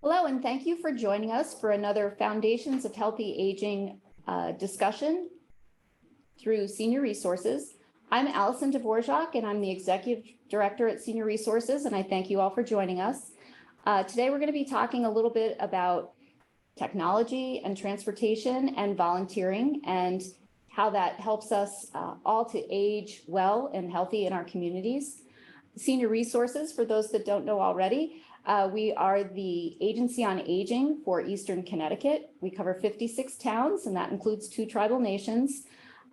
Hello, and thank you for joining us for another Foundations of Healthy Aging discussion through Senior Resources. I'm Allison Dvorak, and I'm the Executive Director at Senior Resources, and I thank you all for joining us. Today, we're going to be talking a little bit about technology and transportation and volunteering and how that helps us all to age well and healthy in our communities. Senior Resources, for those that don't know already, we are the agency on aging for Eastern Connecticut. We cover 56 towns, and that includes 2 tribal nations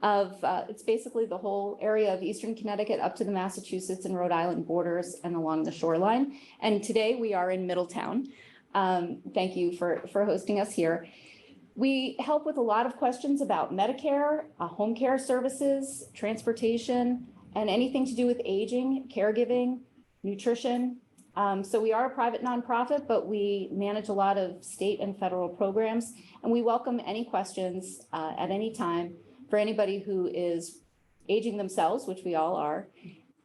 it's basically the whole area of Eastern Connecticut up to the Massachusetts and Rhode Island borders and along the shoreline. And today we are in Middletown. Thank you for hosting us here. We help with a lot of questions about Medicare, home care services, transportation, and anything to do with aging, caregiving, nutrition. So we are a private nonprofit, but we manage a lot of state and federal programs, and we welcome any questions at any time for anybody who is aging themselves, which we all are,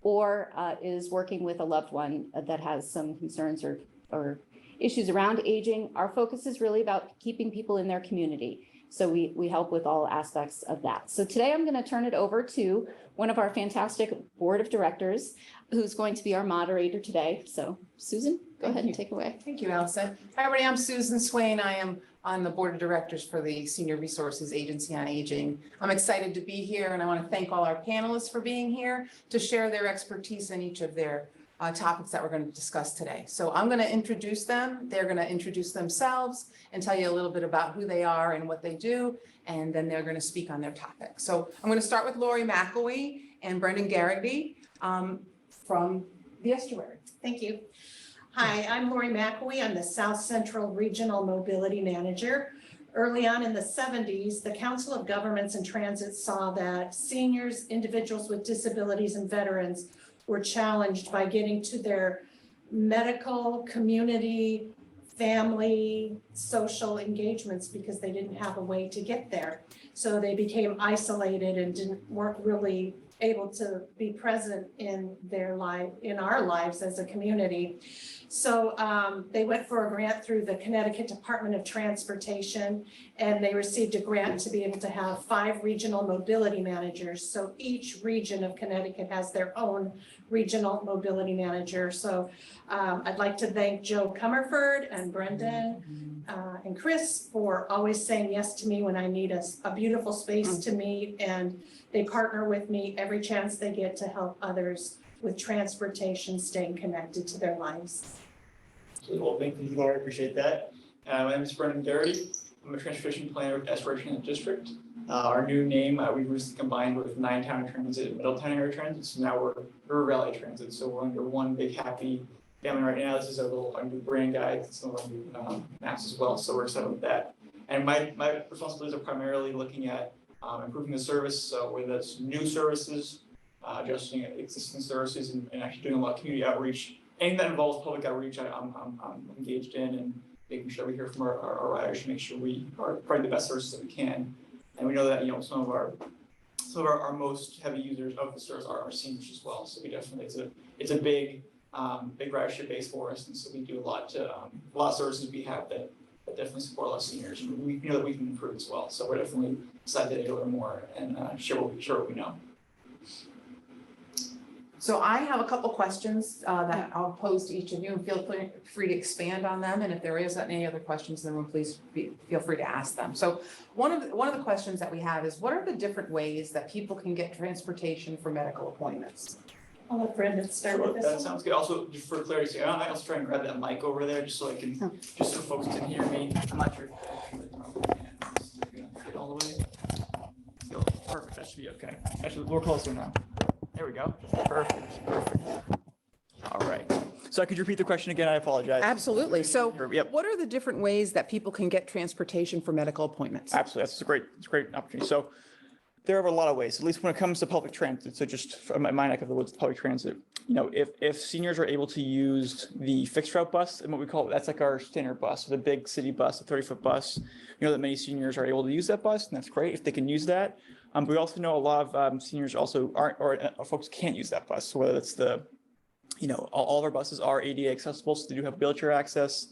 or is working with a loved one that has some concerns or issues around aging. Our focus is really about keeping people in their community. So we help with all aspects of that. So today I'm going to turn it over to one of our fantastic board of directors who's going to be our moderator today. So Susan, go ahead and take away. Thank you, Allison. Hi, everybody. I'm Susan Swain. I am on the board of directors for the Senior Resources Agency on Aging. I'm excited to be here, and I want to thank all our panelists for being here to share their expertise in each of their topics that we're going to discuss today. So I'm going to introduce them. They're going to introduce themselves and tell you a little bit about who they are and what they do, and then they're going to speak on their topic. So I'm going to start with Lori McElwee and Brendan Garrity from the Estuary. Thank you. Hi, I'm Lori McElwee. I'm the South Central Regional Mobility Manager. Early on in the 70s, the Council of Governments and Transit saw that seniors, individuals with disabilities, and veterans were challenged by getting to their medical, community, family, social engagements because they didn't have a way to get there. So they became isolated and weren't really able to be present in their life, in our lives as a community. So they went for a grant through the Connecticut Department of Transportation, and they received a grant to be able to have 5 regional mobility managers. So each region of Connecticut has their own regional mobility manager. So I'd like to thank Joe Comerford and Brendan and Chris for always saying yes to me when I need a beautiful space to meet, and they partner with me every chance they get to help others with transportation, staying connected to their lives. Well, thank you, Laura. I appreciate that. My name is Brendan Garrity. I'm a transportation planner with Aspiration District. Our new name, we recently combined with 9-Town Transit and Middletown Area Transit. So now we're River Valley Transit. So we're under one big happy family right now. This is our new brand guide, some of our new maps as well. So we're excited with that. And my responsibilities are primarily looking at improving the service. So whether that's new services, adjusting existing services, and actually doing a lot of community outreach. Anything that involves public outreach, I'm engaged in, and making sure we hear from our riders to make sure we are providing the best services that we can. And we know that some of our most heavy users of the service are our seniors as well. So we definitely it's a big ridership base for us, and so we do a lot of services we have that definitely support a lot of seniors, and we know that we can improve as well. So we're definitely excited to learn more and share what we know. So I have a couple questions that I'll pose to each of you, and feel free to expand on them. And if there is any other questions in the room, please feel free to ask them. So one of the questions that we have is, what are the different ways that people can get transportation for medical appointments? I'll let Brendan start with this. That sounds good. Also, just for clarity, I also try and grab that mic over there just so I can, just so folks can hear me. I'm not sure if get all the way. Perfect. That should be okay. Actually, we're closer now. There we go. Perfect. All right. So could you repeat the question again? I apologize. Absolutely. So Yep. what are the different ways that people can get transportation for medical appointments? Absolutely. That's a great opportunity. So there are a lot of ways, at least when it comes to public transit. So just from my neck of the woods, public transit, if seniors are able to use the fixed route bus, and what we call, that's like our standard bus, the big city bus, the 30-foot bus, that many seniors are able to use that bus, and that's great if they can use that. But we also know a lot of seniors also aren't, or folks can't use that bus. So whether it's all of our buses are ADA accessible, so they do have wheelchair access.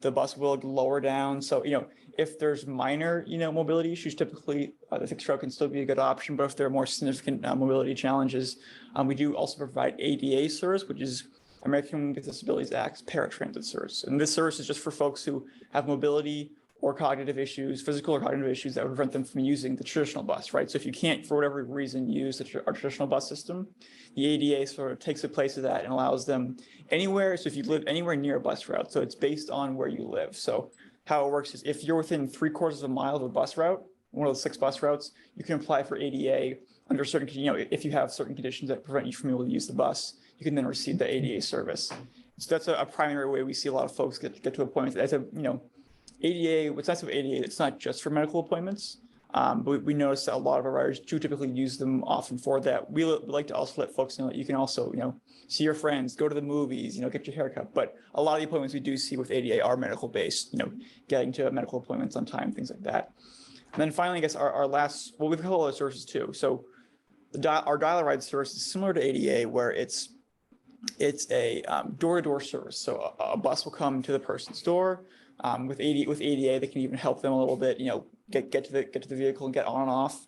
the bus will lower down. So, if there's minor, mobility issues, typically the fixed route can still be a good option. But if there are more significant mobility challenges, we do also provide ADA service, which is American with Disabilities Act's paratransit service. And this service is just for folks who have mobility or cognitive issues, physical or cognitive issues that would prevent them from using the traditional bus, right? So if you can't, for whatever reason, use our traditional bus system, the ADA sort of takes the place of that and allows them anywhere. So if you live anywhere near a bus route, so it's based on where you live. So how it works is if you're within 3/4 of a mile of a bus route, one of the 6 bus routes, you can apply for ADA under certain, if you have certain conditions that prevent you from being able to use the bus, you can then receive the ADA service. So that's a primary way we see a lot of folks get to appointments. As a, ADA, what's nice about ADA, it's not just for medical appointments, but we notice that a lot of our riders do typically use them often for that. We like to also let folks know that you can also, see your friends, go to the movies, get your haircut. But a lot of the appointments we do see with ADA are medical based, getting to medical appointments on time, things like that. And then finally, I guess our last, well, we've got a lot of services too. So our dial-a-ride service is similar to ADA, where it's a door-to-door service. So a bus will come to the person's door. With ADA, they can even help them a little bit, get to the vehicle and get on and off.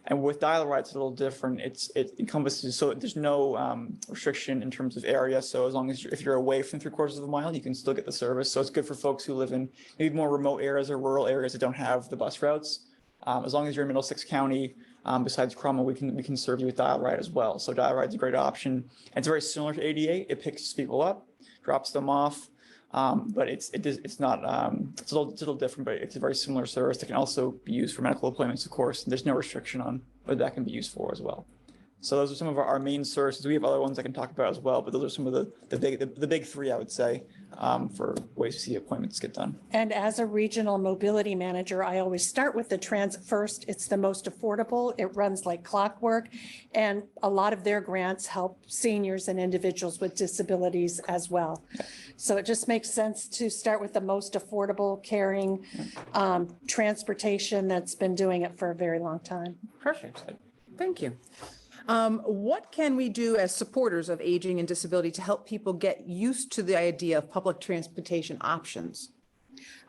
And with dial-a-ride, it's a little different. It encompasses, so there's no restriction in terms of area. So as long as if you're away from 3/4 of a mile, you can still get the service. So it's good for folks who live in maybe more remote areas or rural areas that don't have the bus routes. As long as you're in Middlesex County, besides Cromwell, we can serve you with dial-a-ride as well. So dial-a-ride is a great option. And it's very similar to ADA. It picks people up, drops them off. But it's not, it's a little different, but it's a very similar service that can also be used for medical appointments, of course. And there's no restriction on what that can be used for as well. So those are some of our main services. We have other ones I can talk about as well, but those are some of the big 3, I would say, for ways to see appointments get done. And as a regional mobility manager, I always start with the transit first. It's the most affordable. It runs like clockwork. And a lot of their grants help seniors and individuals with disabilities as well. So it just makes sense to start with the most affordable, caring transportation that's been doing it for a very long time. Perfect. Thank you. What can we do as supporters of aging and disability to help people get used to the idea of public transportation options?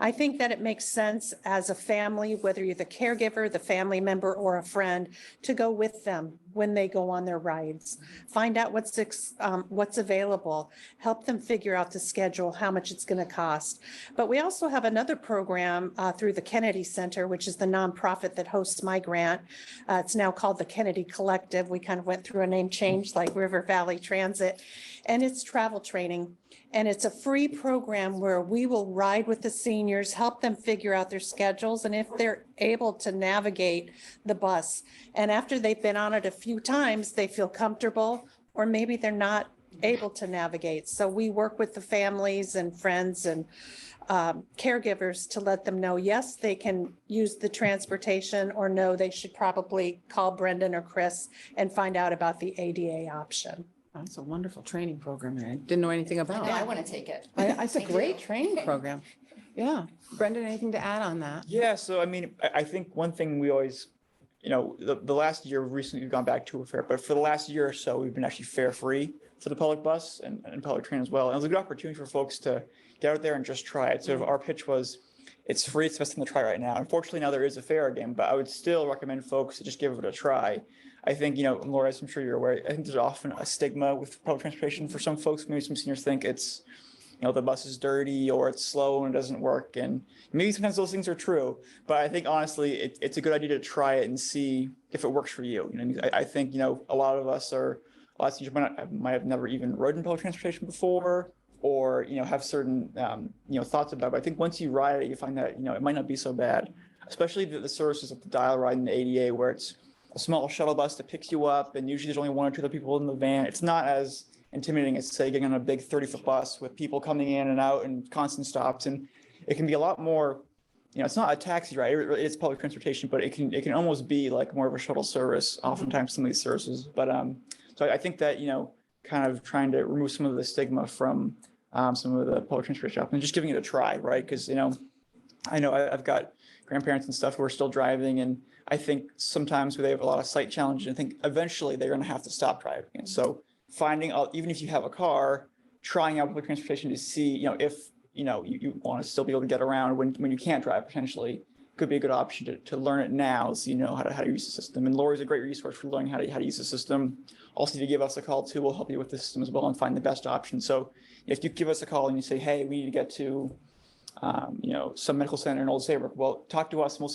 I think that it makes sense as a family, whether you're the caregiver, the family member, or a friend, to go with them when they go on their rides. Find out what's available, help them figure out the schedule, how much it's going to cost. But we also have another program through the Kennedy Center, which is the nonprofit that hosts my grant. It's now called the Kennedy Collective. We kind of went through a name change like River Valley Transit, and it's travel training. And it's a free program where we will ride with the seniors, help them figure out their schedules, and if they're able to navigate the bus. And after they've been on it a few times, they feel comfortable, or maybe they're not able to navigate. So we work with the families and friends and caregivers to let them know, yes, they can use the transportation, or no, they should probably call Brendan or Chris and find out about the ADA option. That's a wonderful training program. I didn't know anything about. I want to take it. It's a Thank great you. training program. Yeah. Brendan, anything to add on that? Yeah, so I mean, I think one thing we always, the last year recently we've gone back to a fare, but for the last year or so, we've been actually fare free for the public bus and public train as well. And it was a good opportunity for folks to get out there and just try it. Sort of our pitch was, it's free, it's the best thing to try right now. Unfortunately, now there is a fare again, but I would still recommend folks to just give it a try. I think, Laura, as I'm sure you're aware, I think there's often a stigma with public transportation for some folks. Maybe some seniors think it's, the bus is dirty or it's slow and it doesn't work. And maybe sometimes those things are true, but I think honestly, it's a good idea to try it and see if it works for you. I think, a lot of seniors might have never even ridden public transportation before, or, have certain, thoughts about it. But I think once you ride it, you find that, it might not be so bad, especially the services of the dial-a-ride and the ADA, where it's a small shuttle bus that picks you up, and usually there's only 1 or 2 other people in the van. It's not as intimidating as, say, getting on a big 30-foot bus with people coming in and out and constant stops. And it can be a lot more, it's not a taxi ride, it's public transportation, but it can almost be like more of a shuttle service, oftentimes some of these services. But so I think that, kind of trying to remove some of the stigma from some of the public transportation options and just giving it a try, right? Because, I know I've got grandparents and stuff who are still driving, and I think sometimes they have a lot of sight challenges, and I think eventually they're going to have to stop driving. And so finding out, even if you have a car, trying out public transportation to see, if you want to still be able to get around when you can't drive potentially, could be a good option to learn it now so you know how to use the system. And Lori's a great resource for learning how to use the system. Also, if you give us a call too, we'll help you with the system as well and find the best option. So if you give us a call and you say, hey, we need to get to some medical center in Old Saybrook, well, talk to us and we'll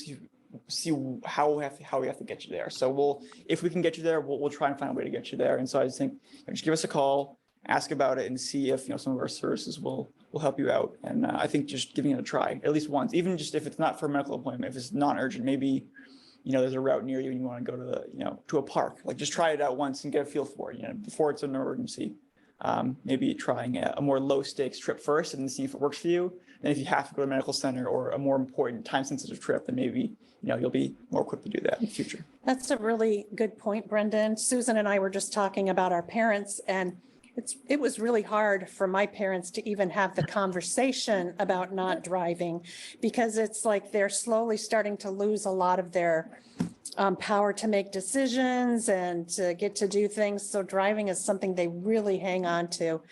see how we have to get you there. So if we can get you there, we'll try and find a way to get you there. And so I just think just give us a call, ask about it, and see if some of our services will help you out. And I think just giving it a try at least once, even just if it's not for a medical appointment, if it's non-urgent, maybe there's a route near you and you want to go to to a park, like just try it out once and get a feel for it. Before it's an emergency. Maybe trying a more low stakes trip first and see if it works for you. And if you have to go to a medical center or a more important time sensitive trip, then maybe you'll be more equipped to do that in the future. That's a really good point, Brendan. Susan and I were just talking about our parents, and it was really hard for my parents to even have the conversation about not driving, because it's like they're slowly starting to lose a lot of their power to make decisions and to get to do things. So driving is something they really hang on to.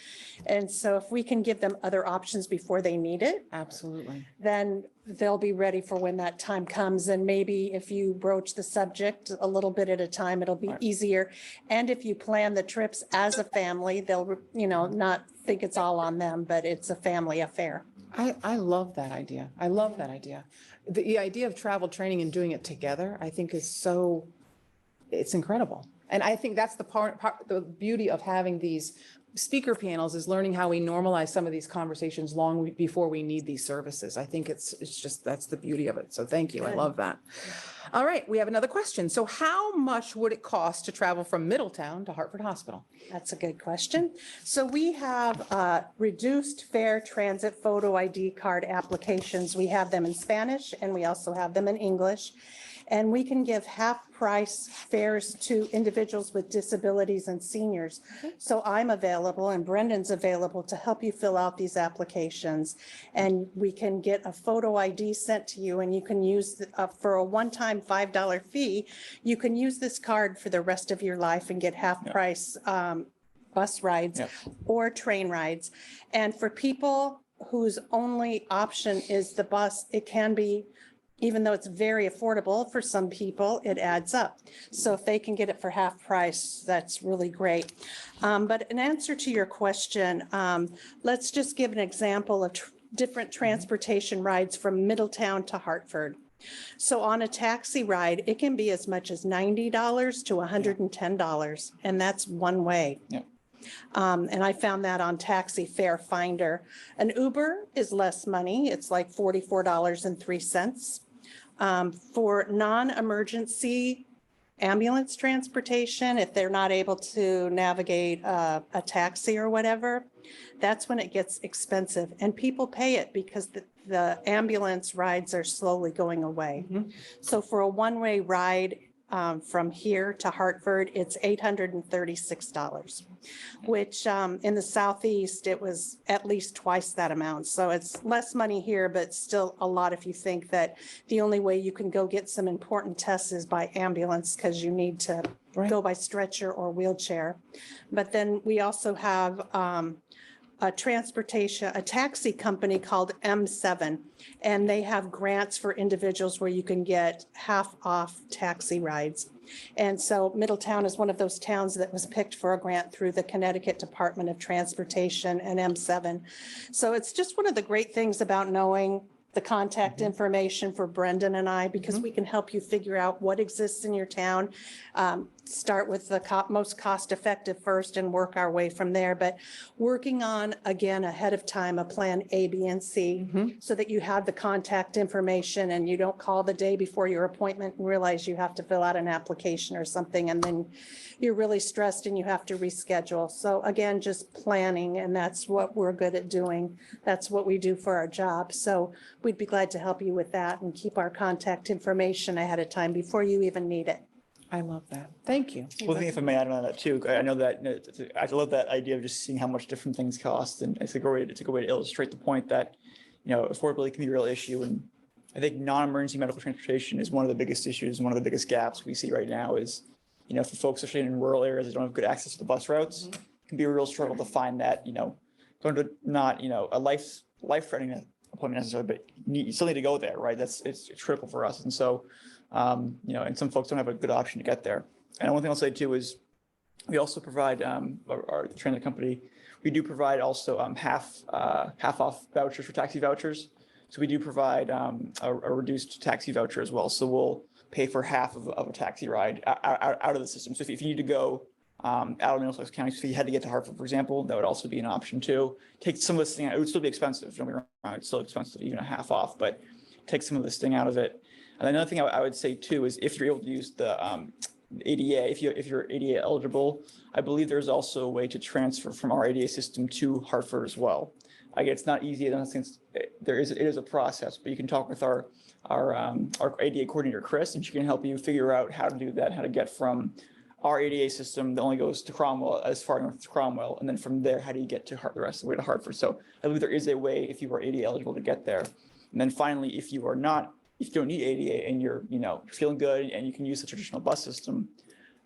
And so if we can give them other options before they need it, Absolutely. then they'll be ready for when that time comes. And maybe if you broach the subject a little bit at a time, it'll be easier. And if you plan the trips as a family, they'll, not think it's all on them, but it's a family affair. I love that idea. I love that idea. The idea of travel training and doing it together, I think it's incredible. And I think that's the beauty of having these speaker panels, is learning how we normalize some of these conversations long before we need these services. I think it's just, that's the beauty of it. So thank you. I love that. All right, we have another question. So how much would it cost to travel from Middletown to Hartford Hospital? That's a good question. So we have reduced fare transit photo ID card applications. We have them in Spanish and we also have them in English. And we can give half price fares to individuals with disabilities and seniors. So I'm available and Brendan's available to help you fill out these applications. And we can get a photo ID sent to you, and you can use for a one-time $5 fee, you can use this card for the rest of your life and get half price bus rides or train rides. And for people whose only option is the bus, it can be, even though it's very affordable for some people, it adds up. So if they can get it for half price, that's really great. But in answer to your question, let's just give an example of different transportation rides from Middletown to Hartford. So on a taxi ride, it can be as much as $90 to $110, and that's one way. Yeah. And I found that on Taxi Fare Finder. An Uber is less money. It's like $44.03. For non-emergency ambulance transportation, if they're not able to navigate a taxi or whatever, that's when it gets expensive. And people pay it because the ambulance rides are slowly going away. So for a one-way ride from here to Hartford, it's $836, which in the Southeast, it was at least twice that amount. So it's less money here, but still a lot if you think that the only way you can go get some important tests is by ambulance, because you need to go by stretcher or wheelchair. But then we also have a taxi company called M7, and they have grants for individuals where you can get half off taxi rides. And so Middletown is one of those towns that was picked for a grant through the Connecticut Department of Transportation and M7. So it's just one of the great things about knowing the contact information for Brendan and I, because we can help you figure out what exists in your town. Start with the most cost-effective first and work our way from there. But working on, again, ahead of time, a plan A, B, and C, so that you have the contact information and you don't call the day before your appointment and realize you have to fill out an application or something, and then you're really stressed and you have to reschedule. So again, just planning, and that's what we're good at doing. That's what we do for our job. So we'd be glad to help you with that and keep our contact information ahead of time before you even need it. I love that. Thank you. One thing, if I may add on that too, I know that I love that idea of just seeing how much different things cost, and it's a great way to illustrate the point that affordability can be a real issue. And I think non-emergency medical transportation is one of the biggest issues, one of the biggest gaps we see right now. Is for folks, especially in rural areas that don't have good access to the bus routes, it can be a real struggle to find that not, a life-threatening appointment necessarily, but you still need to go there, right? It's critical for us. And so, and some folks don't have a good option to get there. And one thing I'll say too is we also provide, our transit company, we do provide also half off vouchers for taxi vouchers. So we do provide a reduced taxi voucher as well. So we'll pay for half of a taxi ride out of the system. So if you need to go out of Middlesex County, so if you had to get to Hartford, for example, that would also be an option too. Take some of this thing out. It would still be expensive. Don't be wrong. It's still expensive, even a half off, but take some of this thing out of it. And another thing I would say too is if you're able to use the ADA, if you're ADA eligible, I believe there's also a way to transfer from our ADA system to Hartford as well. Again, it's not easy. It is a process, but you can talk with our ADA coordinator, Chris, and she can help you figure out how to do that, how to get from our ADA system that only goes to Cromwell, as far north as Cromwell, and then from there, how do you get to the rest of the way to Hartford? So I believe there is a way if you are ADA eligible to get there. And then finally, if you don't need ADA and you're feeling good and you can use the traditional bus system,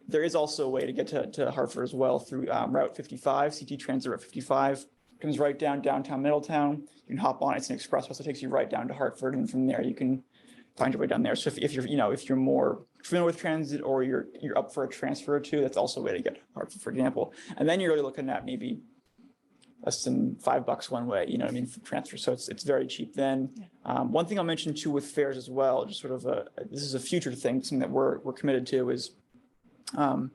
there is also a way to get to Hartford as well through Route 55, CT Transit Route 55. Comes right down downtown Middletown. You can hop on. It's an express bus that takes you right down to Hartford, and from there you can find your way down there. So if you're more familiar with transit or you're up for a transfer or two, that's also a way to get to Hartford, for example. And then you're really looking at maybe less than $5 one way, for transfer. So it's very cheap then. One thing I'll mention too with fares as well, just sort of this is a future thing, something that we're committed to is, so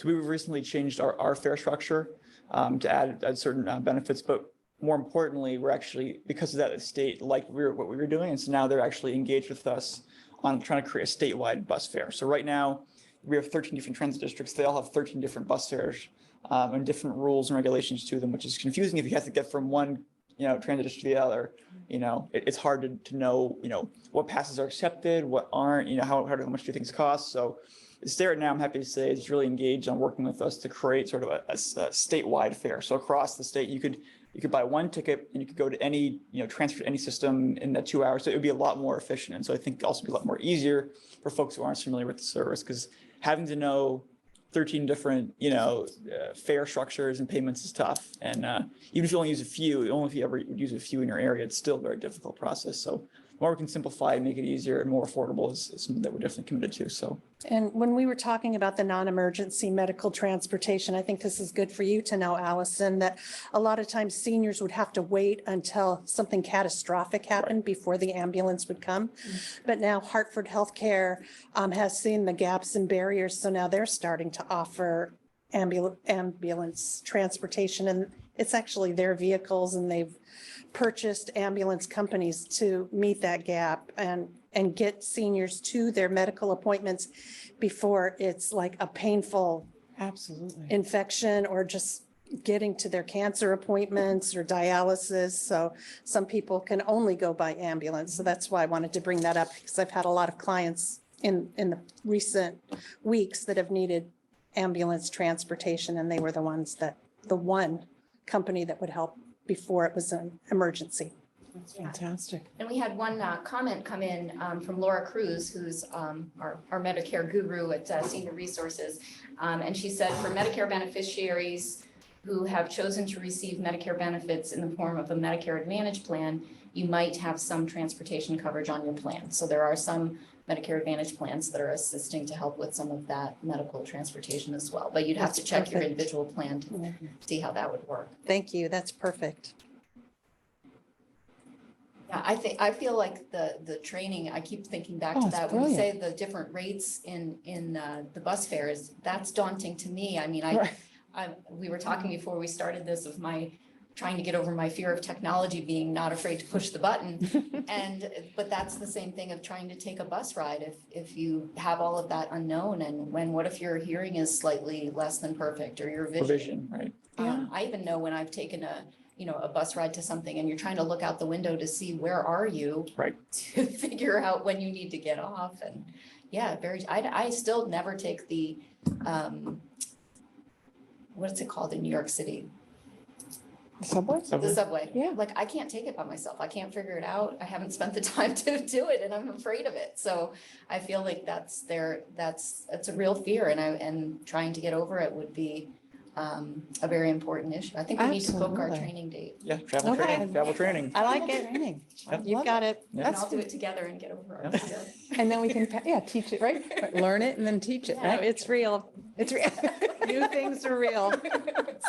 we've recently changed our fare structure to add certain benefits, but more importantly, we're actually, because of that, the state liked what we were doing, and so now they're actually engaged with us on trying to create a statewide bus fare. So right now, we have 13 different transit districts. They all have 13 different bus fares and different rules and regulations to them, which is confusing if you have to get from one transit district to the other. It's hard to know what passes are accepted, what aren't, how much do things cost. So Sarah now, I'm happy to say, is really engaged on working with us to create sort of a statewide fare. So across the state, you could buy one ticket and you could go to any, transfer to any system in that 2 hours. So it would be a lot more efficient. And so I think also be a lot more easier for folks who aren't familiar with the service, because having to know 13 different, fare structures and payments is tough. And even if you only use a few, only if you ever use a few in your area, it's still a very difficult process. So the more we can simplify and make it easier and more affordable is something that we're definitely committed to. So. And when we were talking about the non-emergency medical transportation, I think this is good for you to know, Allison, that a lot of times seniors would have to wait until something catastrophic happened before the ambulance would come. But now Hartford Healthcare has seen the gaps and barriers, so now they're starting to offer ambulance transportation, and it's actually their vehicles, and they've purchased ambulance companies to meet that gap and get seniors to their medical appointments before it's like a painful infection or just getting to their cancer appointments or dialysis. So some people can only go by ambulance. So that's why I wanted to bring that up, because I've had a lot of clients in the recent weeks that have needed ambulance transportation, and they were the one company that would help before it was an emergency. That's fantastic. And we had one comment come in from Laura Cruz, who's our Medicare guru at Senior Resources. And she said, for Medicare beneficiaries who have chosen to receive Medicare benefits in the form of a Medicare Advantage plan, you might have some transportation coverage on your plan. So there are some Medicare Advantage plans that are assisting to help with some of that medical transportation as well. But you'd have to check your individual plan to see how that would work. Thank you. That's perfect. Yeah, I feel like the training, I keep thinking back to that. When you say the different rates in the bus fares, that's daunting to me. I mean, we were talking before we started this of my trying to get over my fear of technology, being not afraid to push the button. But that's the same thing of trying to take a bus ride. If you have all of that unknown, and what if your hearing is slightly less than perfect, or your vision, right? I even know when I've taken a bus ride to something and you're trying to look out the window to see where are you, right, to figure out when you need to get off. And I still never take the, what's it called in New York City? The subway? The subway. Yeah. Like, I can't take it by myself. I can't figure it out. I haven't spent the time to do it, and I'm afraid of it. So I feel like that's a real fear, and trying to get over it would be a very important issue. I think we need to book our Absolutely. training date. Yeah, travel Okay. training, travel training. I like it. Training. Yep. You've got it. We can all do it together and get over Yeah. it. And then we can, teach it, right? Learn it and then teach it, Yeah. right? It's real. It's real. New things are real.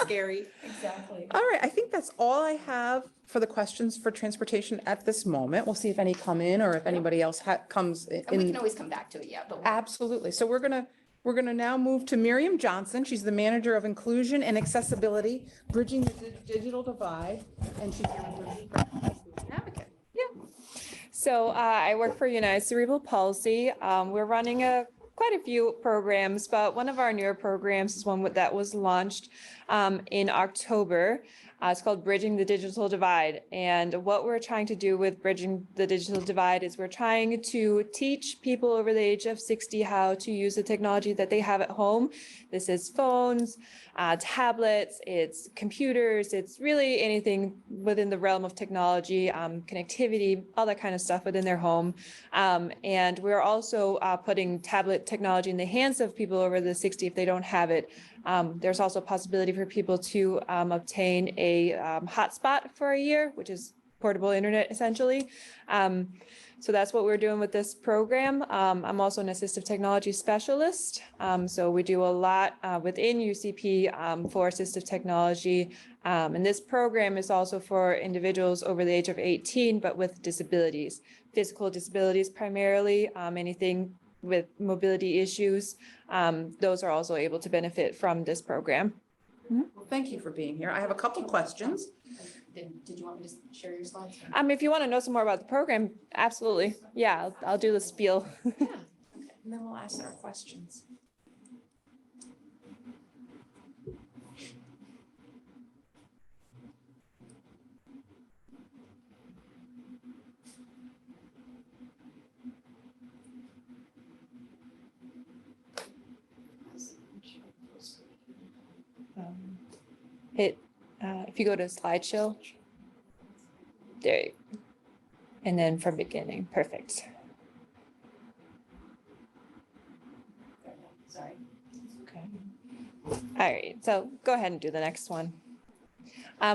Scary. Exactly. All right, I think that's all I have for the questions for transportation at this moment. We'll see if any come in or if anybody else comes And we in. can always come back to it, yeah, but. Absolutely. So we're gonna now move to Miriam Johnson. She's the Manager of Inclusion and Accessibility, Bridging the Digital Divide, and she's here with her advocate. So I work for United Cerebral Palsy. We're running quite a few programs, but one of our newer programs is one that was launched in October. It's called Bridging the Digital Divide. And what we're trying to do with Bridging the Digital Divide is we're trying to teach people over the age of 60 how to use the technology that they have at home. This is phones, tablets, it's computers, it's really anything within the realm of technology, connectivity, all that kind of stuff within their home. And we're also putting tablet technology in the hands of people over the 60 if they don't have it. There's also a possibility for people to obtain a hotspot for a year, which is portable internet essentially. So that's what we're doing with this program. I'm also an assistive technology specialist. So we do a lot within UCP for assistive technology. And this program is also for individuals over the age of 18, but with disabilities, physical disabilities primarily, anything with mobility issues. Those are also able to benefit from this program. Well, thank you for being here. I have a couple questions. Did you want me to share your slides? If you want to know some more about the program, absolutely. Yeah, I'll do the spiel. Yeah. And then we'll ask our questions. If you go to slideshow, there you go. And then from beginning, perfect. Sorry. Okay. All right, so go ahead and do the next one.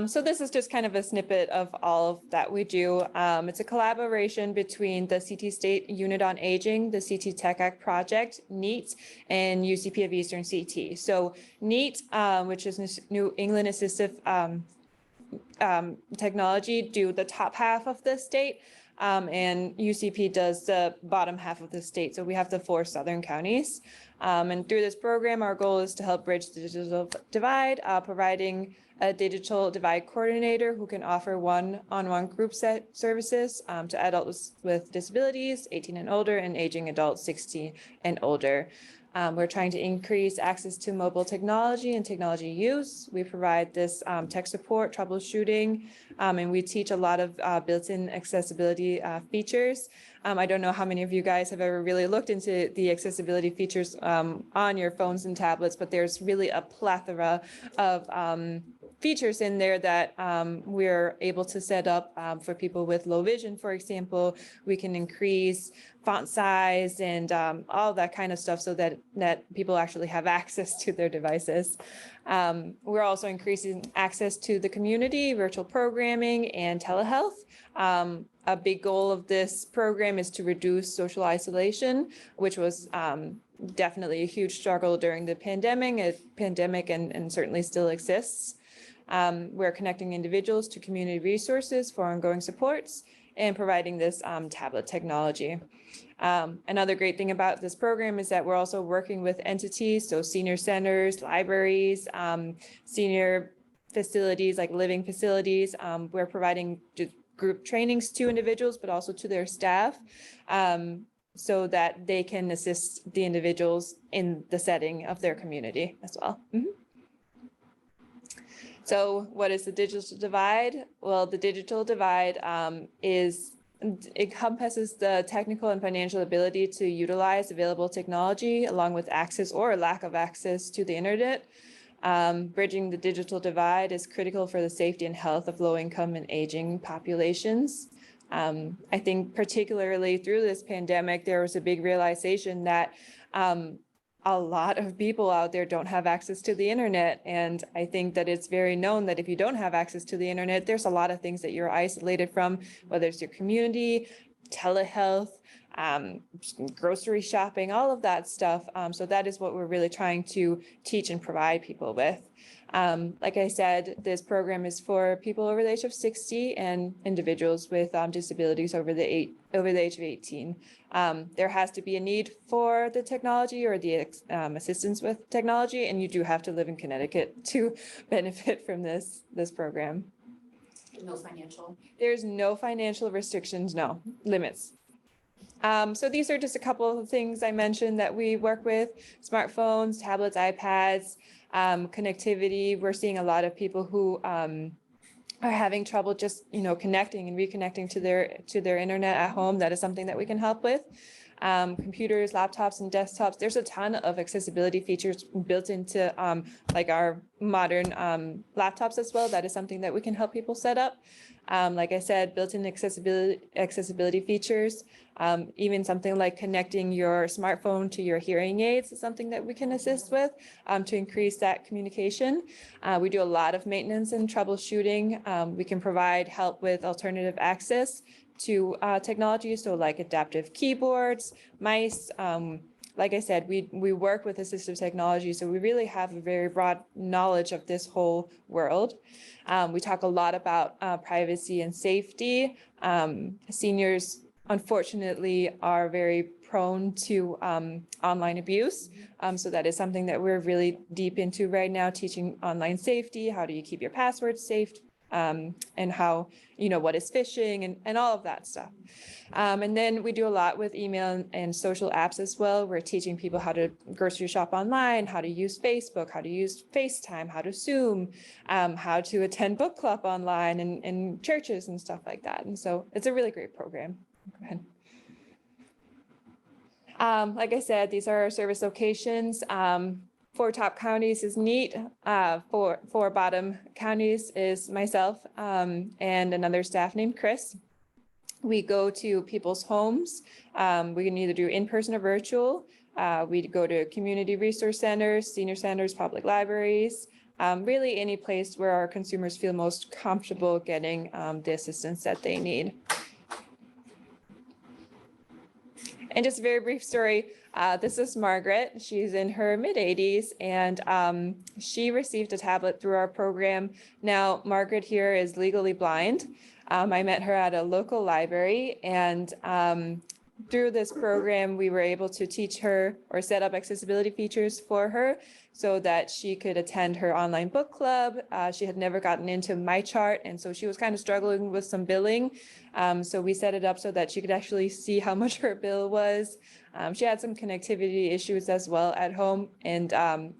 So this is just kind of a snippet of all of that we do. It's a collaboration between the CT State Unit on Aging, the CT Tech Act Project, NEAT, and UCP of Eastern CT. So NEAT, which is New England Assistive Technology, do the top half of the state, and UCP does the bottom half of the state. So we have the 4 southern counties. And through this program, our goal is to help bridge the digital divide, providing a digital divide coordinator who can offer one-on-one group set services to adults with disabilities, 18 and older, and aging adults, 60 and older. We're trying to increase access to mobile technology and technology use. We provide this tech support, troubleshooting, and we teach a lot of built-in accessibility features. I don't know how many of you guys have ever really looked into the accessibility features on your phones and tablets, but there's really a plethora of features in there that we're able to set up for people with low vision, for example. We can increase font size and all that kind of stuff so that people actually have access to their devices. We're also increasing access to the community, virtual programming, and telehealth. A big goal of this program is to reduce social isolation, which was definitely a huge struggle during the pandemic and certainly still exists. We're connecting individuals to community resources for ongoing supports and providing this tablet technology. Another great thing about this program is that we're also working with entities, so senior centers, libraries, senior facilities like living facilities. We're providing group trainings to individuals, but also to their staff, so that they can assist the individuals in the setting of their community as well. So what is the digital divide? Well, the digital divide encompasses the technical and financial ability to utilize available technology along with access or lack of access to the internet. Bridging the digital divide is critical for the safety and health of low-income and aging populations. I think particularly through this pandemic, there was a big realization that a lot of people out there don't have access to the internet. And I think that it's very known that if you don't have access to the internet, there's a lot of things that you're isolated from, whether it's your community, telehealth, grocery shopping, all of that stuff. So that is what we're really trying to teach and provide people with. Like I said, this program is for people over the age of 60 and individuals with disabilities over the age of 18. There has to be a need for the technology or the assistance with technology, and you do have to live in Connecticut to benefit from this program. No financial. There's no financial restrictions, no limits. So these are just a couple of things I mentioned that we work with: smartphones, tablets, iPads, connectivity. We're seeing a lot of people who are having trouble just, connecting and reconnecting to their internet at home. That is something that we can help with. Computers, laptops, and desktops. There's a ton of accessibility features built into like our modern laptops as well. That is something that we can help people set up. Like I said, built-in accessibility features. Even something like connecting your smartphone to your hearing aids is something that we can assist with to increase that communication. We do a lot of maintenance and troubleshooting. We can provide help with alternative access to technology, so like adaptive keyboards, mice. Like I said, we work with assistive technology, so we really have a very broad knowledge of this whole world. We talk a lot about privacy and safety. Seniors, unfortunately, are very prone to online abuse. So that is something that we're really deep into right now, teaching online safety. How do you keep your passwords safe? And how, what is phishing and all of that stuff. And then we do a lot with email and social apps as well. We're teaching people how to grocery shop online, how to use Facebook, how to use FaceTime, how to Zoom, how to attend book club online and churches and stuff like that. And so it's a really great program. Go ahead. Like I said, these are our service locations. 4 top counties is neat. 4 bottom counties is myself and another staff named Chris. We go to people's homes. We can either do in-person or virtual. We go to community resource centers, senior centers, public libraries, really any place where our consumers feel most comfortable getting the assistance that they need. And just a very brief story. This is Margaret. She's in her mid-80s, and she received a tablet through our program. Now, Margaret here is legally blind. I met her at a local library, and through this program, we were able to teach her or set up accessibility features for her so that she could attend her online book club. She had never gotten into MyChart, and so she was kind of struggling with some billing. So we set it up so that she could actually see how much her bill was. She had some connectivity issues as well at home, and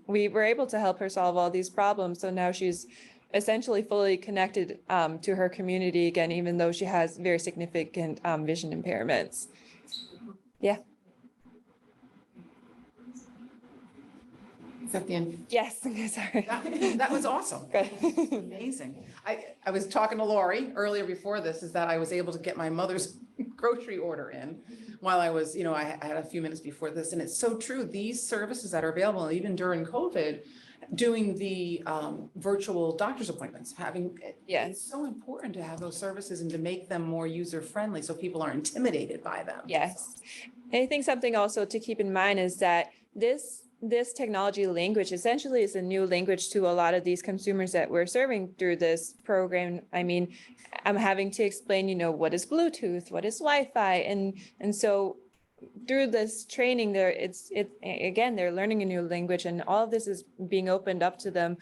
we were able to help her solve all these problems. So now she's essentially fully connected to her community again, even though she has very significant vision impairments. Yeah. Is that the end? Yes, sorry. That was awesome. Good. Amazing. I was talking to Lori earlier before this, is that I was able to get my mother's grocery order in while I was, I had a few minutes before this, and it's so true. These services that are available, even during COVID, doing the virtual doctor's appointments, Yes. it's so important to have those services and to make them more user-friendly so people aren't intimidated by them. Yes. And I think something also to keep in mind is that this technology language essentially is a new language to a lot of these consumers that we're serving through this program. I mean, I'm having to explain, what is Bluetooth, what is Wi-Fi, and so through this training, they're learning a new language, and all of this is being opened up to them.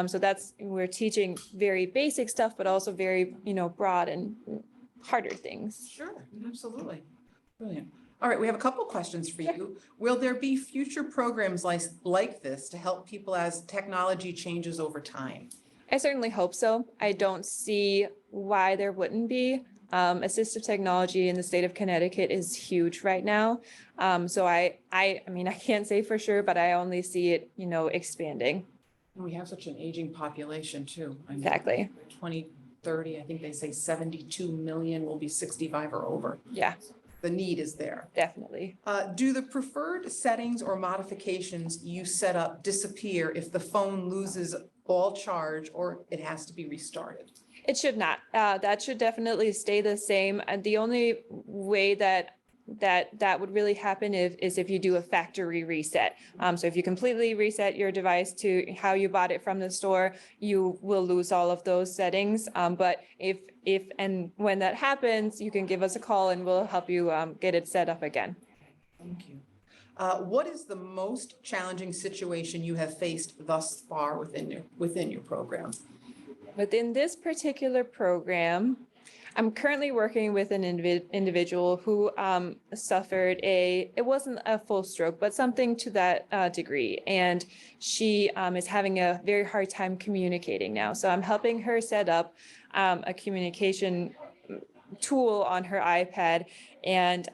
So we're teaching very basic stuff, but also very, broad and harder things. Sure, absolutely. Brilliant. All right, we have a couple questions for you. Will there be future programs like this to help people as technology changes over time? I certainly hope so. I don't see why there wouldn't be. Assistive technology in the state of Connecticut is huge right now. So I can't say for sure, but I only see it, expanding. We have such an aging population too. Exactly. 2030, I think they say 72 million will be 65 or over. Yeah. the need is there. Definitely. Do the preferred settings or modifications you set up disappear if the phone loses all charge or it has to be restarted? It should not. That should definitely stay the same. And the only way that would really happen is if you do a factory reset. So if you completely reset your device to how you bought it from the store, you will lose all of those settings. But if and when that happens, you can give us a call and we'll help you get it set up again. Thank you. What is the most challenging situation you have faced thus far within your program? Within this particular program, I'm currently working with an individual who suffered it wasn't a full stroke, but something to that degree. And she is having a very hard time communicating now. So I'm helping her set up a communication tool on her iPad. And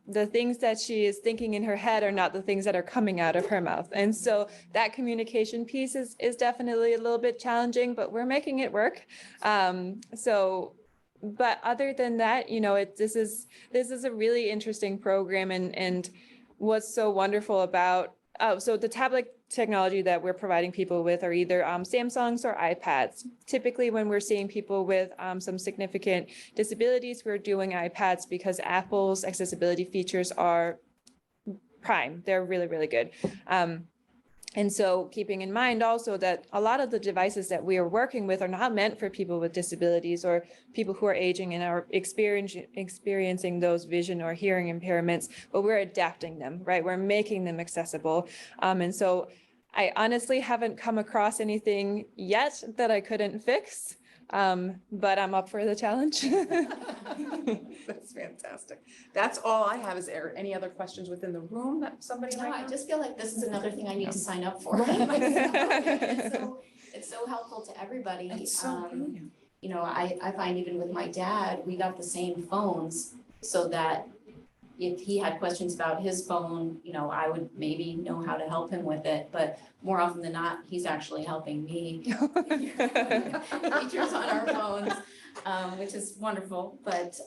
the things that she is thinking in her head are not the things that are coming out of her mouth. And so that communication piece is definitely a little bit challenging, but we're making it work. But other than that, this is a really interesting program, and what's so wonderful about so the tablet technology that we're providing people with are either Samsungs or iPads. Typically, when we're seeing people with some significant disabilities, we're doing iPads because Apple's accessibility features are prime. They're really, really good. And so keeping in mind also that a lot of the devices that we are working with are not meant for people with disabilities or people who are aging and are experiencing those vision or hearing impairments, but we're adapting them, right? We're making them accessible. And so I honestly haven't come across anything yet that I couldn't fix, but I'm up for the challenge. That's fantastic. That's all I have. Is there any other questions within the room that somebody No, might I have? just feel like this is another thing I need to sign up for. It's so helpful to everybody. It's so brilliant. I find even with my dad, we got the same phones so that if he had questions about his phone, I would maybe know how to help him with it, but more often than not, he's actually helping me. Features on our phones, which is wonderful, but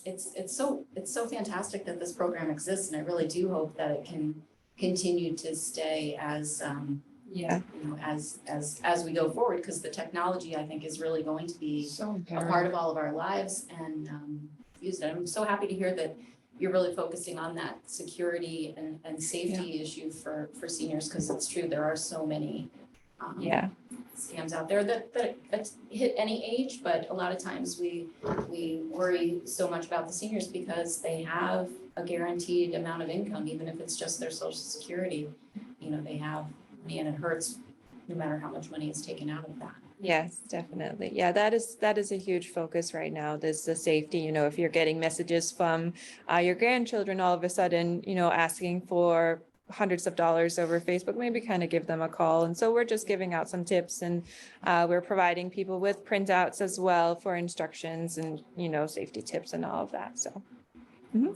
it's so fantastic that this program exists, and I really do hope that it can continue to stay as as we go forward, because the technology, I think, is really going to be So a part of all of our lives, and use it. I'm so happy to hear that you're really focusing on that security and safety issue for seniors, because it's true, there are so many scams out there that hit any age, but a lot of times we worry so much about the seniors because they have a guaranteed amount of income, even if it's just their social security. They have money, and it hurts no matter how much money is taken out of that. Yes, definitely. Yeah, that is a huge focus right now. There's the safety, if you're getting messages from your grandchildren all of a sudden, asking for hundreds of dollars over Facebook, maybe kind of give them a call. And so we're just giving out some tips, and we're providing people with printouts as well for instructions and, safety tips and all of that. So. Mm-hmm.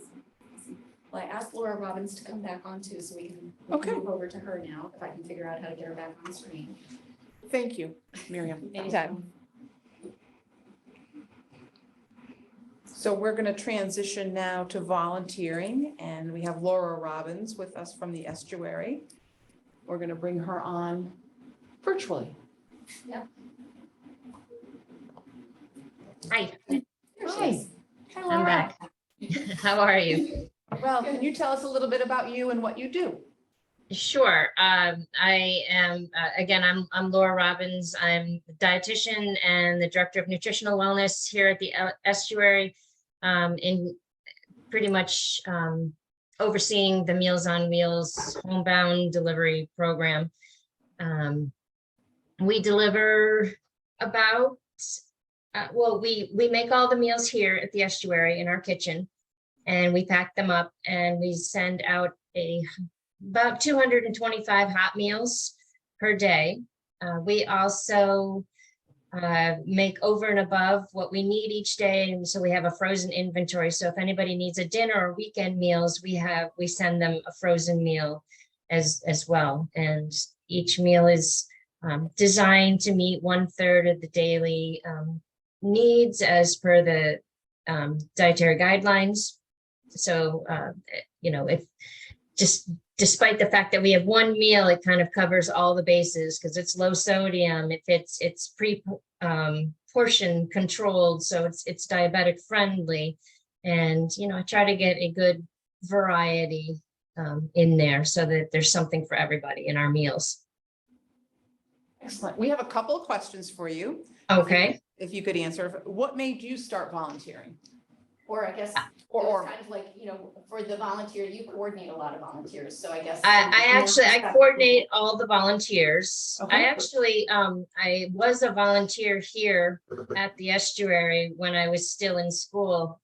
Well, I asked Laura Robbins to come back on too, so we can move over to her now, if I can figure out how to get her back on screen. Thank you, Miriam. Anytime. So we're going to transition now to volunteering, and we have Laura Robbins with us from the estuary. We're going to bring her on virtually. Yeah. Hi. Hi. Hi, Laura. I'm back. How are you? Well, can you tell us a little bit about you and what you do? Sure. I am, again, I'm Laura Robbins. I'm the dietitian and the director of nutritional wellness here at the estuary, in pretty much overseeing the Meals on Wheels homebound delivery program. We deliver about, we make all the meals here at the estuary in our kitchen, and we pack them up and we send out about 225 hot meals per day. We also make over and above what we need each day, and so we have a frozen inventory. So if anybody needs a dinner or weekend meals, we send them a frozen meal as well. And each meal is designed to meet 1/3 of the daily needs as per the dietary guidelines. So, if just despite the fact that we have one meal, it kind of covers all the bases because it's low sodium. It's pre portion controlled, so it's diabetic friendly. And, I try to get a good variety in there so that there's something for everybody in our meals. Excellent. We have a couple of questions for you. Okay. If you could answer, what made you start volunteering? Or I guess, Or- it's kind of like, for the volunteer, you coordinate a lot of volunteers, so I guess. I coordinate all the volunteers. Okay. I actually, I was a volunteer here at the estuary when I was still in school,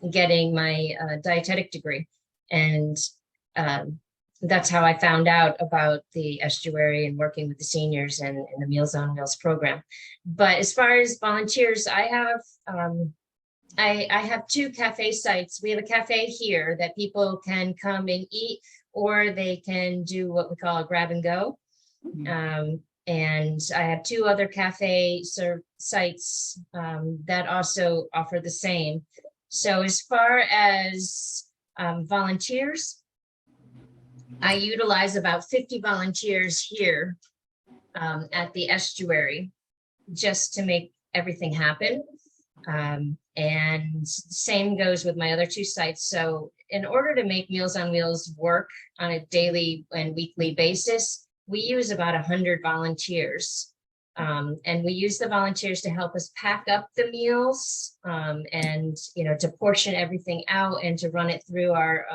getting my dietetic degree. And that's how I found out about the estuary and working with the seniors and the Meals on Wheels program. But as far as volunteers, I have 2 cafe sites. We have a cafe here that people can come and eat, or they can do what we call a grab and go. And I have 2 other cafe sites that also offer the same. So as far as volunteers, I utilize about 50 volunteers here at the estuary just to make everything happen. And same goes with my other 2 sites. So in order to make Meals on Wheels work on a daily and weekly basis, we use about 100 volunteers. And we use the volunteers to help us pack up the meals and, to portion everything out and to run it through our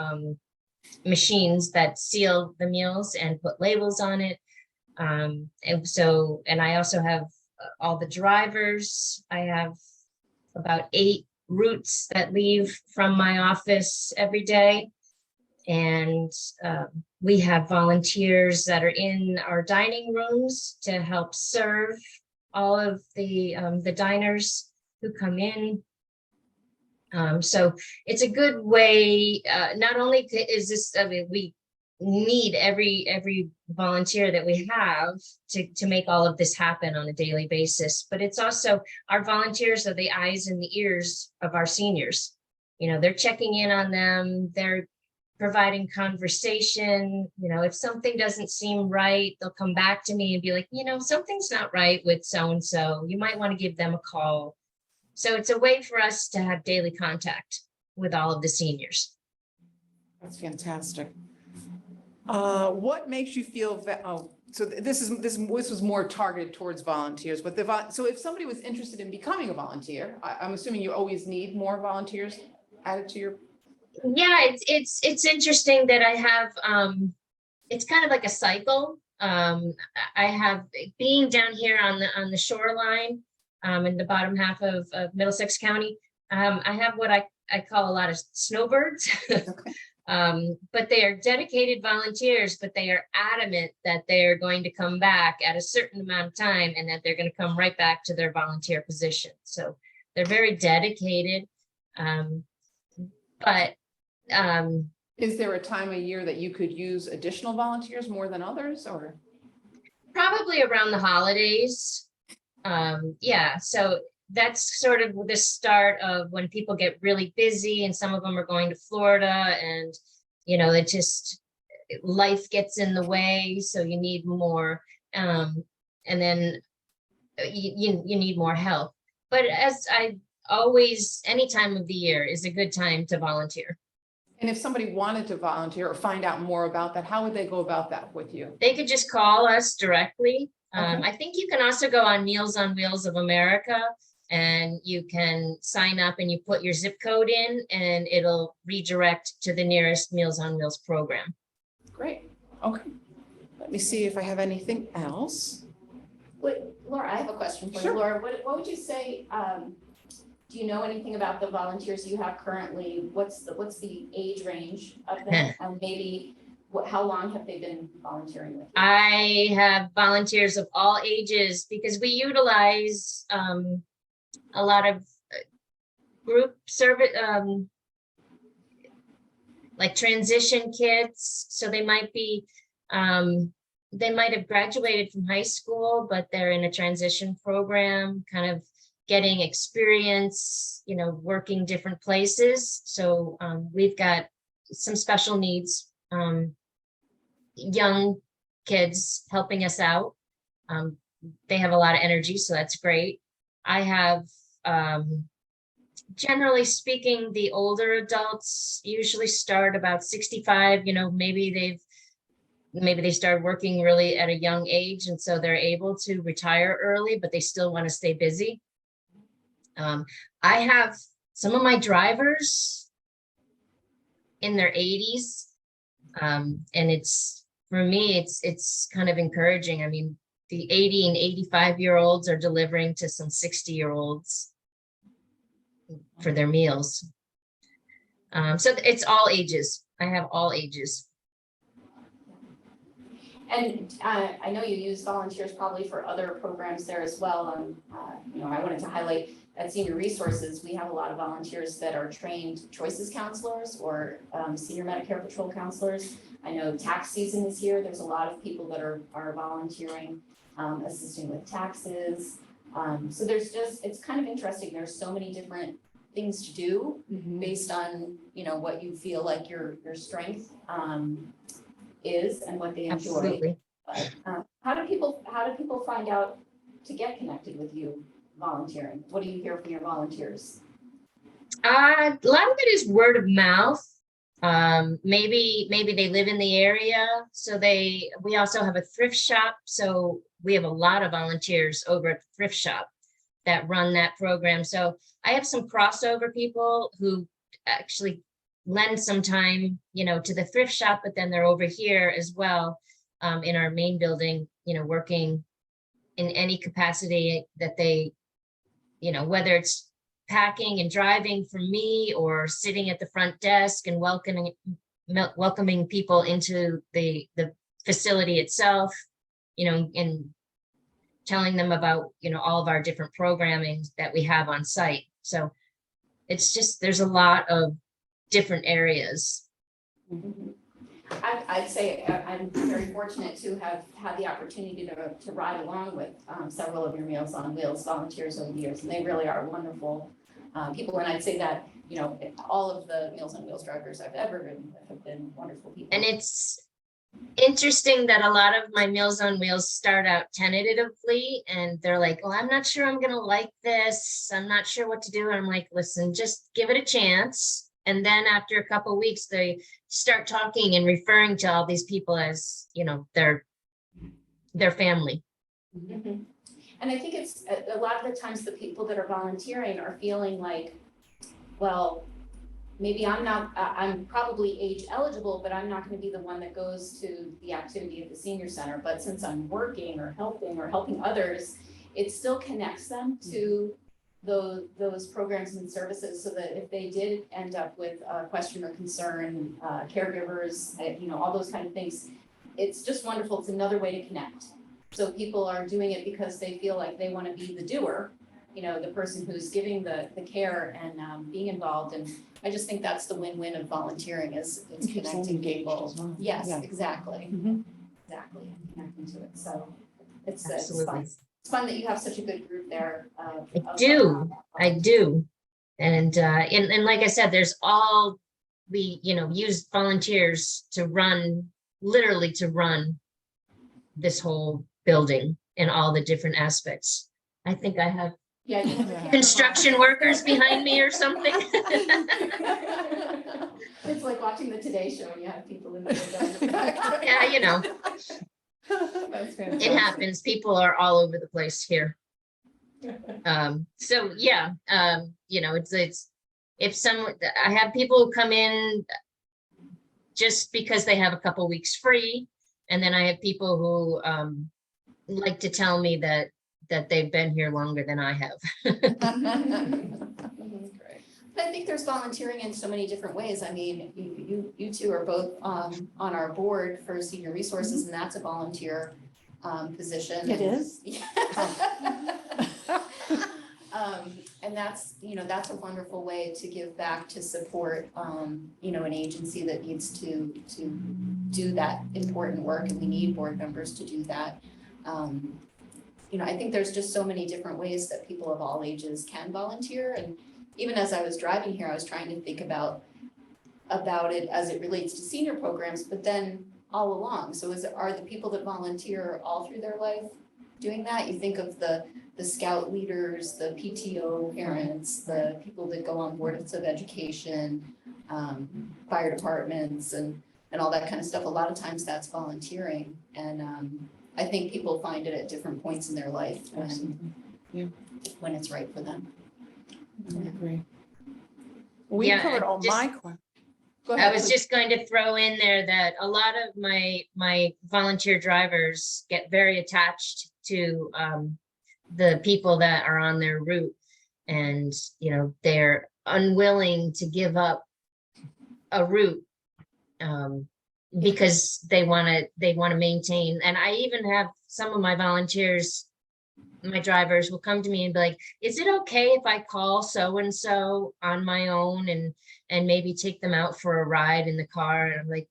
machines that seal the meals and put labels on it. And I also have all the drivers. I have about 8 routes that leave from my office every day. And we have volunteers that are in our dining rooms to help serve all of the diners who come in. So it's a good way, not only is this, we need every volunteer that we have to make all of this happen on a daily basis, but it's also our volunteers are the eyes and the ears of our seniors. They're checking in on them, they're providing conversation. If something doesn't seem right, they'll come back to me and be like, something's not right with so-and-so, you might want to give them a call. So it's a way for us to have daily contact with all of the seniors. That's fantastic. What makes you feel that, so this was more targeted towards volunteers, but so if somebody was interested in becoming a volunteer, I'm assuming you always need more volunteers added to your. Yeah, it's interesting that I have, it's kind of like a cycle. I have, being down here on the shoreline, in the bottom half of Middlesex County, I have what I call a lot of snowbirds. Okay. But they are dedicated volunteers, but they are adamant that they are going to come back at a certain amount of time and that they're going to come right back to their volunteer position. So they're very dedicated. Is there a time of year that you could use additional volunteers more than others, or? Probably around the holidays. Yeah, so that's sort of the start of when people get really busy, and some of them are going to Florida, and it just, life gets in the way, so you need more, and then you need more help. But as I always, any time of the year is a good time to volunteer. And if somebody wanted to volunteer or find out more about that, how would they go about that with you? They could just call us directly. Okay. I think you can also go on Meals on Wheels of America, and you can sign up and you put your zip code in and it'll redirect to the nearest Meals on Wheels program. Great. Okay. Let me see if I have anything else. Laura, I have a question for Sure. you. Laura, what would you say, do you know anything about the volunteers you have currently? What's the age range of them? And maybe how long have they been volunteering with you? I have volunteers of all ages because we utilize a lot of group service, like transition kids. So they might be, they might have graduated from high school, but they're in a transition program, kind of getting experience, working different places. So we've got some special needs, young kids helping us out. They have a lot of energy, so that's great. I have, generally speaking, the older adults usually start about 65, maybe they started working really at a young age, and so they're able to retire early, but they still want to stay busy. I have some of my drivers in their 80s, and for me, it's kind of encouraging. I mean, the 80 and 85-year-olds are delivering to some 60-year-olds for their meals. So it's all ages. I have all ages. And I know you use volunteers probably for other programs there as well. I wanted to highlight at Senior Resources, we have a lot of volunteers that are trained choices counselors or senior Medicare patrol counselors. I know tax season is here. There's a lot of people that are volunteering, assisting with taxes. So it's kind of interesting. There's so many different things to do based on, what you feel like your strength is and what they enjoy. Absolutely. But how do people find out to get connected with you volunteering? What do you hear from your volunteers? A lot of it is word of mouth. Maybe they live in the area, so we also have a thrift shop, so we have a lot of volunteers over at the thrift shop that run that program. So I have some crossover people who actually lend some time, to the thrift shop, but then they're over here as well, in our main building, working in any capacity that they, whether it's packing and driving for me or sitting at the front desk and welcoming people into the facility itself, and telling them about, all of our different programming that we have on site. So it's just, there's a lot of different areas. I'd say I'm very fortunate to have had the opportunity to ride along with several of your Meals on Wheels volunteers over the years, and they really are wonderful people. And I'd say that, all of the Meals on Wheels drivers I've ever ridden with have been wonderful people. And it's interesting that a lot of my Meals on Wheels start out tentatively, and they're like, well, I'm not sure I'm going to like this. I'm not sure what to do. And I'm like, listen, just give it a chance. And then after a couple of weeks, they start talking and referring to all these people as, their family. Mm-hmm. And I think it's a lot of the times the people that are volunteering are feeling like, well, maybe I'm probably age eligible, but I'm not going to be the one that goes to the activity at the senior center. But since I'm working or helping others, it still connects them to those programs and services, so that if they did end up with a question or concern, caregivers, all those kind of things, it's just wonderful. It's another way to connect. So people are doing it because they feel like they want to be the doer, the person who's giving the care and being involved. And I just think that's the win-win of volunteering, is it's connecting people. Well. Yes, Yeah. exactly. Mhm. Exactly, connecting to it. So it's Absolutely. fun. It's fun that you have such a good group there. I do. And like I said, we use volunteers literally to run this whole building in all the different aspects. I think I have construction workers behind me or something. It's like watching the Today Show and you have people in the back. Yeah, That's fantastic. it happens. People are all over the place here. So yeah, it's if I have people come in just because they have a couple weeks free, and then I have people who like to tell me that they've been here longer than I have. But I think there's volunteering in so many different ways. I mean, you two are both on our board for Senior Resources, and that's a volunteer position. It is? And that's a wonderful way to give back, to support, an agency that needs to do that important work, and we need board members to do that. I think there's just so many different ways that people of all ages can volunteer. And even as I was driving here, I was trying to think about it as it relates to senior programs, but then all along. So are the people that volunteer all through their life doing that? You think of the scout leaders, the PTO parents, the people that go on boards of education, fire departments and all that kind of stuff. A lot of times that's volunteering. And I think people find it at different points in their life when it's right for them. I agree. We Yeah, covered all just- my questions. Go I ahead. was just going to throw in there that a lot of my volunteer drivers get very attached to the people that are on their route, and they're unwilling to give up a route because they want to maintain. And I even have some of my volunteers, my drivers will come to me and be like, is it okay if I call so and so on my own and maybe take them out for a ride in the car? And I'm like,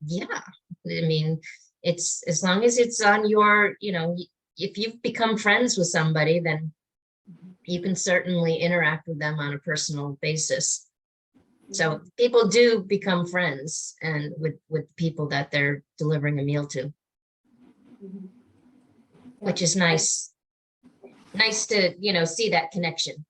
yeah, I mean, it's as long as it's on your, if you've become friends with somebody, then you can certainly interact with them on a personal basis. So people do become friends and with people that they're delivering a meal to, which is nice. Nice to, see that connection.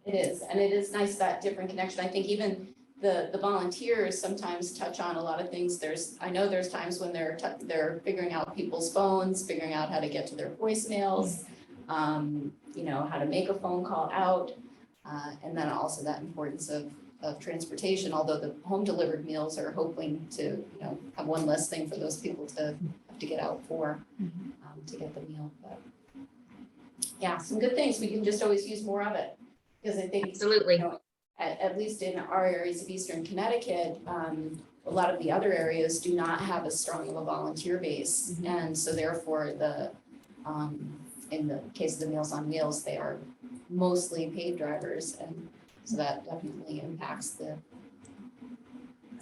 It is, and it is nice, that different connection. I think even the volunteers sometimes touch on a lot of things. I know there's times when they're figuring out people's phones, figuring out how to get to their voicemails, how to make a phone call out. And then also that importance of transportation, although the home delivered meals are hoping to, have one less thing for those people to have to get out for, to get the meal. But yeah, some good things. We can just always use more of it. Because I think, Absolutely. At least in our areas of Eastern Connecticut, a lot of the other areas do not have as strong of a volunteer base. And so therefore in the case of the Meals on Wheels, they are mostly paid drivers. And so that definitely impacts the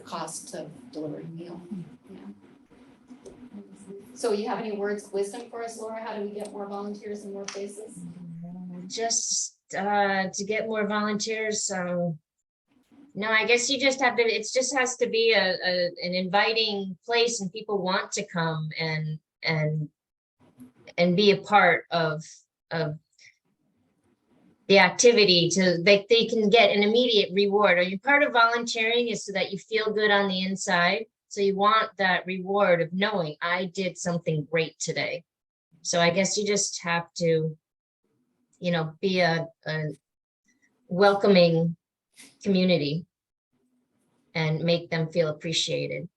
cost of delivering a meal. Yeah. So you have any words of wisdom for us, Laura? How do we get more volunteers in more places? Just to get more volunteers. No, I guess you just have to, it just has to be an inviting place, and people want to come and be a part of the activity, to they can get an immediate reward. Or you part of volunteering is so that you feel good on the inside. So you want that reward of knowing I did something great today. So I guess you just have to, be a welcoming community and make them feel appreciated,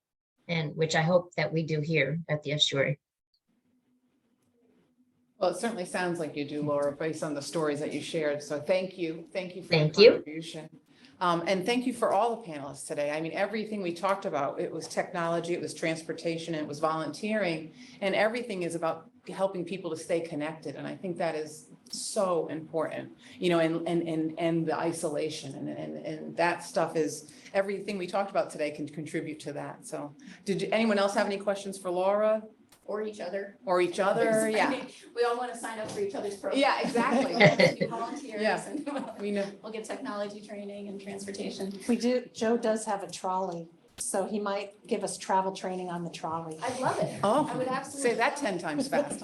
and which I hope that we do here at the estuary. Well, it certainly sounds like you do, Laura, based on the stories that you shared. So thank you. Thank you for Thank your you. contribution. And thank you for all the panelists today. I mean, everything we talked about, it was technology, it was transportation, it was volunteering, and everything is about helping people to stay connected. And I think that is so important, and the isolation and that stuff is, everything we talked about today can contribute to that. So did anyone else have any questions for Laura? Or each other. Or each other, yeah. We all want to sign up for each other's programs. Yeah, exactly. We'll have to be volunteers Yeah. and We know. we'll get technology training and transportation. Joe does have a trolley, so he might give us travel training on the trolley. I'd love it. Oh, I would absolutely. say that love 10 it. times fast.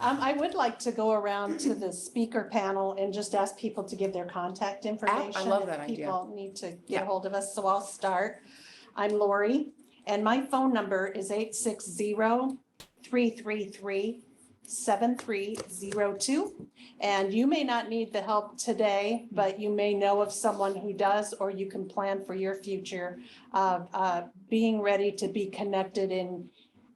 I would like to go around to the speaker panel and just ask people to give their contact information. love if that idea. People need to Yeah. get a hold of us, so I'll start. I'm Lori, and my phone number is 860-333-7302. And you may not need the help today, but you may know of someone who does, or you can plan for your future of being ready to be connected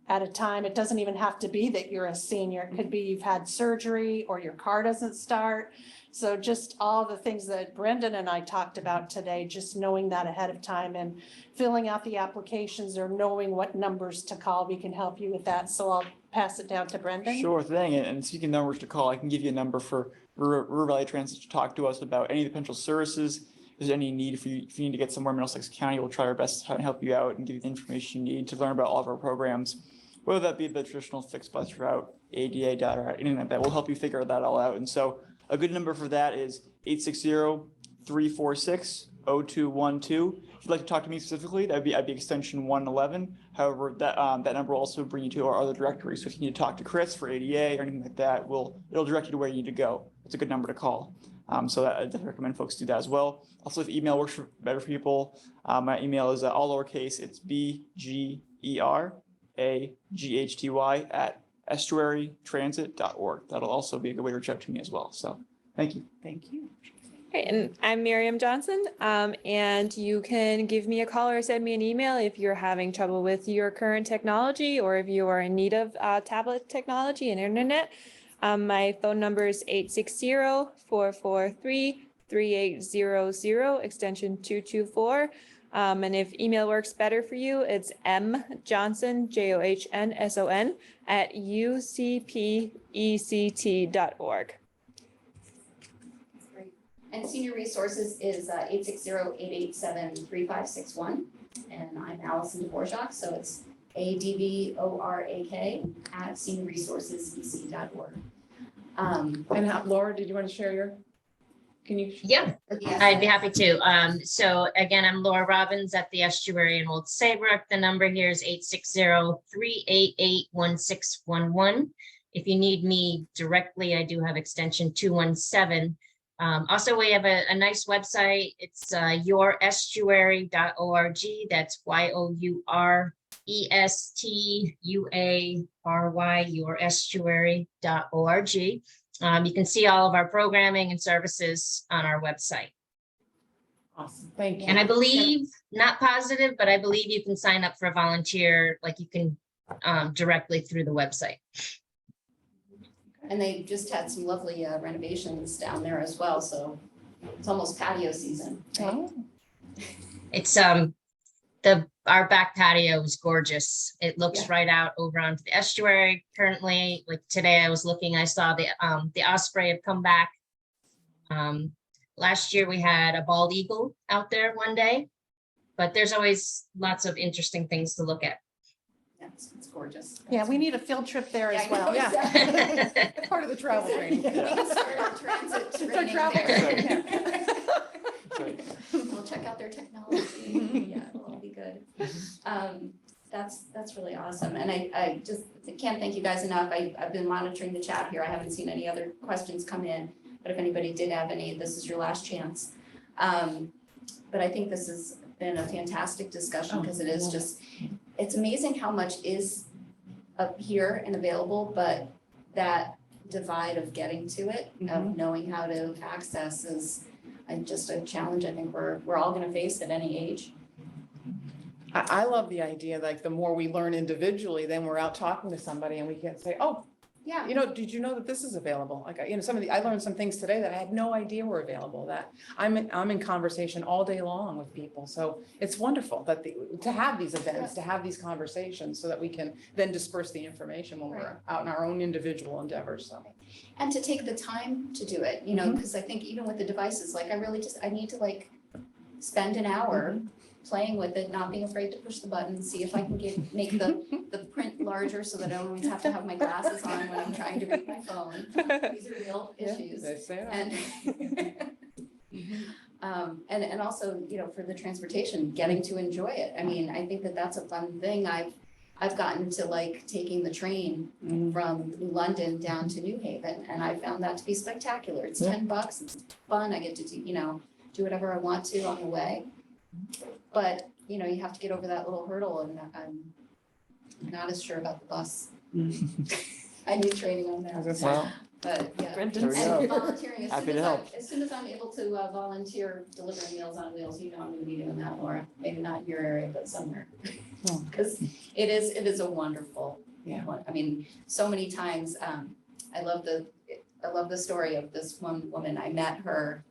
at a time. It doesn't even have to be that you're a senior. It could be you've had surgery or your car doesn't start. So just all the things that Brendan and I talked about today, just knowing that ahead of time and filling out the applications or knowing what numbers to call, we can help you with that. So I'll pass it down to Brendan. Sure thing. And speaking of numbers to call, I can give you a number for River Valley Transit to talk to us about any potential services. If there's any need if you need to get somewhere in Middlesex County, we'll try our best to try and help you out and give you the information you need to learn about all of our programs. whether that be the traditional fixed bus route, ADA data, or anything like that. We'll help you figure that all out. And so a good number for that is 860-346-0212. If you'd like to talk to me specifically, I'd be extension 111. However, that number will also bring you to our other directory. So if you need to talk to Chris for ADA or anything like that, it'll direct you to where you need to go. It's a good number to call. So I definitely recommend folks do that as well. Also, if email works better for people, my email is all lowercase. It's bgeraghtY@estuarytransit.org. That'll also be a good way to reach out to me as well. So thank you. Thank you. Great, and I'm Miriam Johnson, and you can give me a call or send me an email if you're having trouble with your current technology or if you are in need of tablet technology and internet. My phone number is 860-443-3800, extension 224. And if email works better for you, it's mjohnson, JOHNSON, @ucpect.org. And Senior Resources is 860-887-3561. And I'm Allison Dvorak, so it's ADVORAK @seniorresourcesec.org. And Laura, did you want to share your? Can you? Yeah, Yes. I'd be happy to. So again, I'm Laura Robbins at the Estuary in Old Saybrook. The number here is 860-388-1611. If you need me directly, I do have extension 217. Also, we have a nice website. It's yourestuary.org. That's YOURESTUARY, yourestuary.org. You can see all of our programming and services on our website. Awesome. Thank you. And I believe, not positive, but I believe you can sign up for a volunteer, like you can directly through the website. And they just had some lovely renovations down there as well, so it's almost patio season. Right? Oh. It's our back patio is gorgeous. It looks right out over onto the estuary. Currently, like today I was looking, I saw the osprey have come back. Last year we had a bald eagle out there one day, but there's always lots of interesting things to look at. Yeah, it's gorgeous. Yeah, we need a field trip there as Yeah, I well. know, Yeah. exactly. Part of the travel training. We can start a transit It's our training travel there. training, We'll check out their technology. Yeah, it'll be good. That's really awesome. And I just can't thank you guys enough. I've been monitoring the chat here. I haven't seen any other questions come in, but if anybody did have any, this is your last chance. But I think this has been a fantastic discussion because it is just, it's amazing how much is up here and available, but that divide of getting to it, of knowing how to access is just a challenge I think we're all gonna face at any age. I love the idea, like the more we learn individually, then we're out talking to somebody and we can say, oh, Yeah. did you know that this is available? Like, I learned some things today that I had no idea were available, that I'm in conversation all day long with people. So it's wonderful that to have these events, to have these conversations so that we can then disperse the information when we're out in our own individual endeavors, so. And to take the time to do it, because I think even with the devices, like I need to like spend an hour playing with it, not being afraid to push the button, see if I can make the print larger so that I don't always have to have my glasses on when I'm trying to read my phone. These are real issues. They say that. And also, for the transportation, getting to enjoy it. I mean, I think that's a fun thing. I've gotten to like taking the train from London down to New Haven, and I found that to be spectacular. It's $10, it's fun. I get to do whatever I want to on the way. But, you have to get over that little hurdle, and I'm not as sure about the bus. I need training on that. Well, But yeah, there we and go. volunteering, Happy to help. as soon as I'm able to volunteer delivering Meals on Wheels, I'm gonna be doing that, Laura. Maybe not in your area, but somewhere. Because it is a wonderful one. I mean, so many times, I love the story of this one woman. I met her,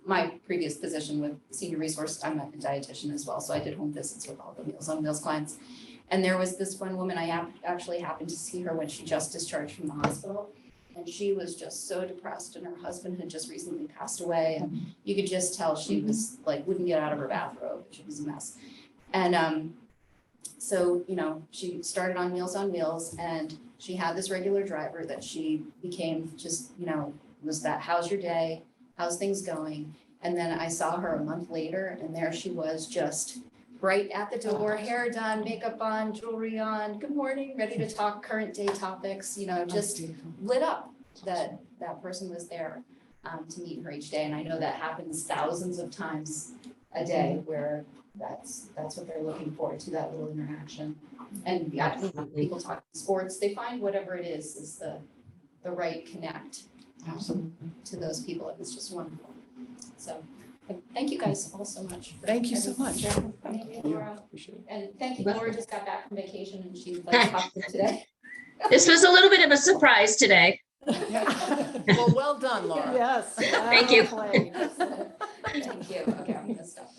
my previous position with Senior Resources, I'm a dietitian as well, so I did home visits with all the Meals on Wheels clients. And there was this one woman, I actually happened to see her when she just discharged from the hospital. And she was just so depressed, and her husband had just recently passed away, and you could just tell she was like, wouldn't get out of her bathrobe. She was a mess. And So, you know, she started on Meals on Wheels and she had this regular driver that she became just, you know, was that, how's your day? How's things going? And then I saw her a month later and there she was, just right at the door, hair done, makeup on, jewelry on, good morning, ready to talk current day topics, you know, just lit up that that person was there to meet her each day. And I know that happens thousands of times a day where that's what they're looking for, to that little interaction. And yeah, people talk sports, they find whatever it is the right connect to those people. It was just wonderful. So thank you guys all so much. Thank you so much. Thank you, Laura. Appreciate it. And thank you, Laura just got back from vacation and she's like talking today. This was a little bit of a surprise today. Well, well done, Laura. Yes. Thank you. Thank you. Okay, I'm gonna stop.